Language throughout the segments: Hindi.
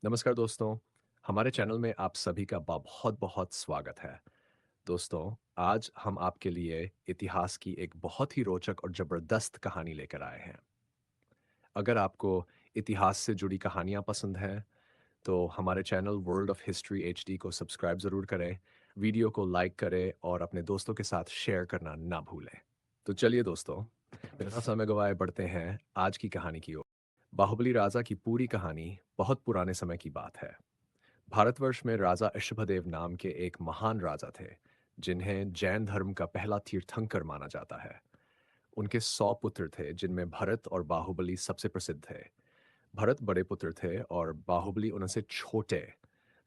नमस्कार दोस्तों, हमारे चैनल में आप सभी का बहुत-बहुत स्वागत है। दोस्तों, आज हम आपके लिए इतिहास की एक बहुत ही रोचक और ज़बरदस्त कहानी लेकर आए हैं। अगर आपको इतिहास से जुड़ी कहानियाँ पसंद हैं, तो हमारे channel world of history HD को सब्सक्राइब ज़रूर करें, वीडियो को लाइक करें और अपने दोस्तों के साथ शेयर करना ना भूलें। तो चलिए दोस्तों, बिना समय गँवाए बढ़ते हैं आज की कहानी की ओर। बाहुबली राजा की पूरी कहानी बहुत पुराने समय की बात है। भारतवर्ष में राजा ऋषभदेव नाम के एक महान राजा थे, जिन्हें जैन धर्म का पहला तीर्थंकर माना जाता है। उनके 100 पुत्र थे, जिनमें भरत और बाहुबली सबसे प्रसिद्ध थे। भरत बड़े पुत्र थे और बाहुबली उनसे छोटे,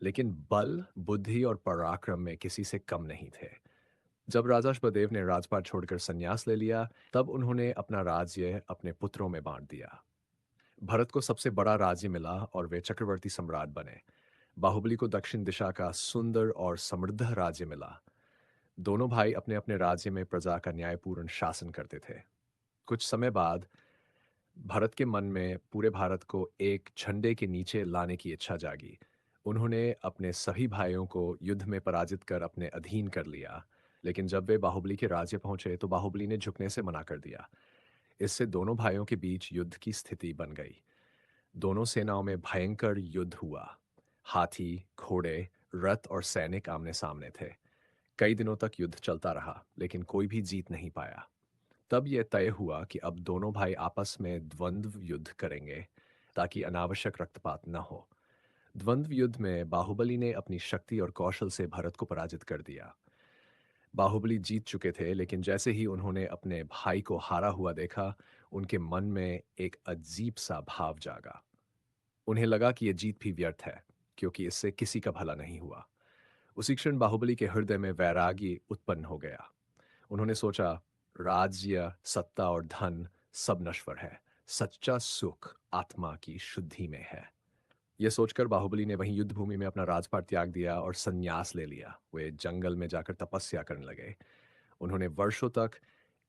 लेकिन बल, बुद्धि और पराक्रम में किसी से कम नहीं थे। जब राजा ऋषभदेव ने राजपाट छोड़कर संन्यास ले लिया, तब उन्होंने अपना राज्य अपने पुत्रों में बांट दिया। भरत को सबसे बड़ा राज्य मिला और वे चक्रवर्ती सम्राट बने। बाहुबली को दक्षिण दिशा का सुंदर और समृद्ध राज्य मिला। दोनों भाई अपने अपने राज्य में प्रजा का न्यायपूर्ण शासन करते थे। कुछ समय बाद भरत के मन में पूरे भारत को एक झंडे के नीचे लाने की इच्छा जागी। उन्होंने अपने सभी भाइयों को युद्ध में पराजित कर अपने अधीन कर लिया, लेकिन जब वे बाहुबली के राज्य पहुंचे तो बाहुबली ने झुकने से मना कर दिया। इससे दोनों भाइयों के बीच युद्ध की स्थिति बन गई। दोनों सेनाओं में भयंकर युद्ध हुआ। हाथी, घोड़े, रथ और सैनिक आमने सामने थे। कई दिनों तक युद्ध चलता रहा, लेकिन कोई भी जीत नहीं पाया। तब यह तय हुआ कि अब दोनों भाई आपस में द्वंद्व युद्ध करेंगे, ताकि अनावश्यक रक्तपात न हो। द्वंद्व युद्ध में बाहुबली ने अपनी शक्ति और कौशल से भरत को पराजित कर दिया। बाहुबली जीत चुके थे, लेकिन जैसे ही उन्होंने अपने भाई को हारा हुआ देखा, उनके मन में एक अजीब सा भाव जागा। उन्हें लगा कि यह जीत भी व्यर्थ है, क्योंकि इससे किसी का भला नहीं हुआ। उसी क्षण बाहुबली के हृदय में वैराग्य उत्पन्न हो गया। उन्होंने सोचा, राज्य, सत्ता और धन सब नश्वर है। सच्चा सुख आत्मा की शुद्धि में है। यह सोचकर बाहुबली ने वहीं युद्ध भूमि में अपना राजपाट त्याग दिया और संन्यास ले लिया। वे जंगल में जाकर तपस्या करने लगे। उन्होंने वर्षों तक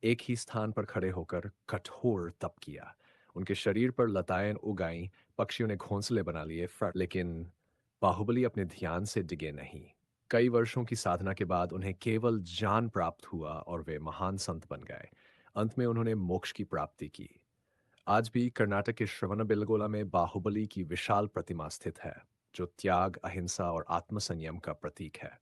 एक ही स्थान पर खड़े होकर कठोर तप किया। उनके शरीर पर लताएं उग आईं, पक्षियों ने घोंसले बना लिए, लेकिन बाहुबली अपने ध्यान से डिगे नहीं। कई वर्षों की साधना के बाद उन्हें केवल ज्ञान प्राप्त हुआ और वे महान संत बन गए। अंत में उन्होंने मोक्ष की प्राप्ति की। आज भी कर्नाटक के श्रवणबेलगोला में बाहुबली की विशाल प्रतिमा स्थित है, जो त्याग, अहिंसा और आत्मसंयम का प्रतीक है।